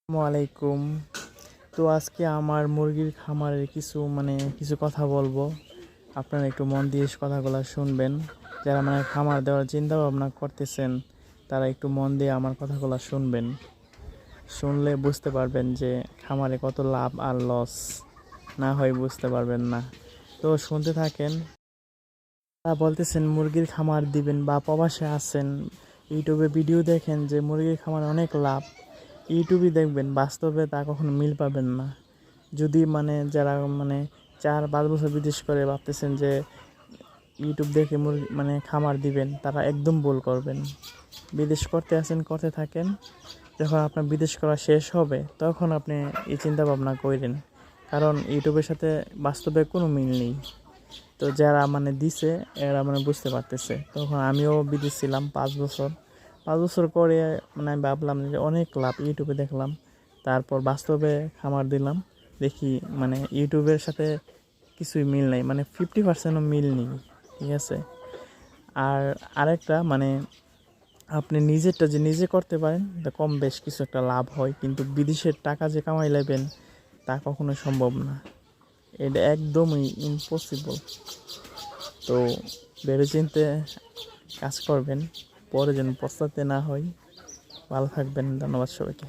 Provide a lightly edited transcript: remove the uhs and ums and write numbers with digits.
আসসালামু আলাইকুম। তো আজকে আমার মুরগির খামারের কিছু কথা বলবো। আপনারা একটু মন দিয়ে কথাগুলো শুনবেন। যারা খামার দেওয়ার চিন্তা ভাবনা করতেছেন তারা একটু মন দিয়ে আমার কথাগুলো শুনবেন। শুনলে বুঝতে পারবেন যে খামারে কত লাভ আর লস, না হয় বুঝতে পারবেন না। তো শুনতে থাকেন। তারা বলতেছেন মুরগির খামার দিবেন বা প্রবাসে আছেন, ইউটিউবে ভিডিও দেখেন যে মুরগির খামার অনেক লাভ। ইউটিউবে দেখবেন, বাস্তবে তা কখনো মিল পাবেন না। যদি যারা 4-5 বছর বিদেশ করে ভাবতেছেন যে ইউটিউব দেখে মুরগি খামার দিবেন, তারা একদম ভুল করবেন। বিদেশ করতে আছেন, করতে থাকেন। যখন আপনার বিদেশ করা শেষ হবে তখন আপনি এই চিন্তা ভাবনা করেন, কারণ ইউটিউবের সাথে বাস্তবে কোনো মিল নেই। তো যারা দিছে এরা বুঝতে পারতেছে। তখন আমিও বিদেশ ছিলাম 5 বছর। 5 বছর করে আমি ভাবলাম যে অনেক লাভ, ইউটিউবে দেখলাম। তারপর বাস্তবে খামার দিলাম, দেখি ইউটিউবের সাথে কিছুই মিল নাই, 50%ও মিল নেই। ঠিক আছে। আর আরেকটা আপনি নিজেরটা যে নিজে করতে পারেন তা কম বেশ কিছু একটা লাভ হয়, কিন্তু বিদেশের টাকা যে কামাই নেবেন তা কখনো সম্ভব না। এটা একদমই ইম্পসিবল। তো ভেবেচিন্তে কাজ করবেন, পরে যেন পস্তাতে না হয়। ভালো থাকবেন। ধন্যবাদ সবাইকে।